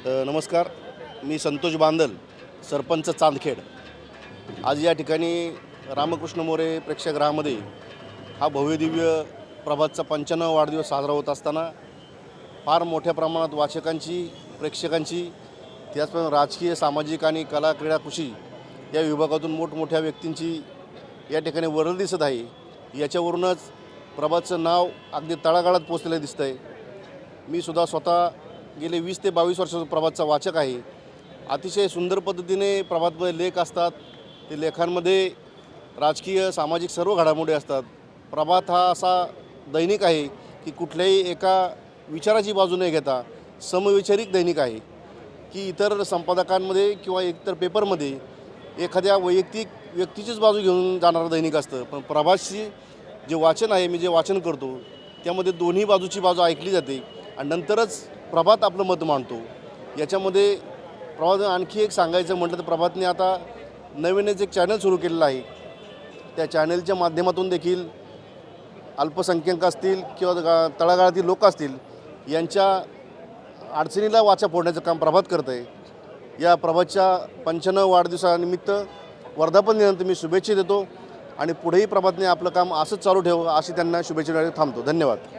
नमस्कार. मी संतोष बांदल, सरपंच चांदखेड. आज या ठिकाणी रामकृष्ण मोरे प्रेक्षागृहामध्ये हा भव्यदिव्य प्रभातचा 95वा वाढदिवस साजरा होत असताना फार मोठ्या प्रमाणात वाचकांची, प्रेक्षकांची, त्याचप्रमाणे राजकीय, सामाजिक आणि कला, क्रीडा, कृषी या विभागातून मोठमोठ्या व्यक्तींची या ठिकाणी वर्दळ दिसत आहे. याच्यावरूनच प्रभातचं नाव अगदी तळागाळात पोचलेलं दिसतं आहे. मी सुद्धा स्वतः गेले 20 ते 22 वर्षाचा प्रभातचा वाचक आहे. अतिशय सुंदर पद्धतीने प्रभातमध्ये लेख असतात. ते लेखांमध्ये राजकीय, सामाजिक सर्व घडामोडी असतात. प्रभात हा असा दैनिक आहे की कुठल्याही एका विचाराची बाजू न घेता समविचारिक दैनिक आहे की इतर संपादकांमध्ये किंवा इतर पेपरमध्ये एखाद्या वैयक्तिक व्यक्तीचीच बाजू घेऊन जाणारं दैनिक असतं. पण प्रभातची जे वाचन आहे, मी जे वाचन करतो त्यामध्ये दोन्ही बाजूची बाजू ऐकली जाते आणि नंतरच प्रभात आपलं मत मांडतो. याच्यामध्ये प्रभात आणखी एक सांगायचं म्हटलं तर प्रभातने आता नवीनच एक चॅनल सुरू केलेलं आहे. त्या चॅनलच्या माध्यमातून देखील अल्पसंख्याक असतील किंवा तळागाळातील लोक असतील यांच्या अडचणीला वाचा फोडण्याचं काम प्रभात करतं आहे. या प्रभातच्या 95व्या वाढदिवसानिमित्त वर्धापन दिनानिमित्त मी शुभेच्छा देतो आणि पुढेही प्रभातने आपलं काम असंच चालू ठेवावं अशी त्यांना शुभेच्छा देण्यासाठी थांबतो. धन्यवाद.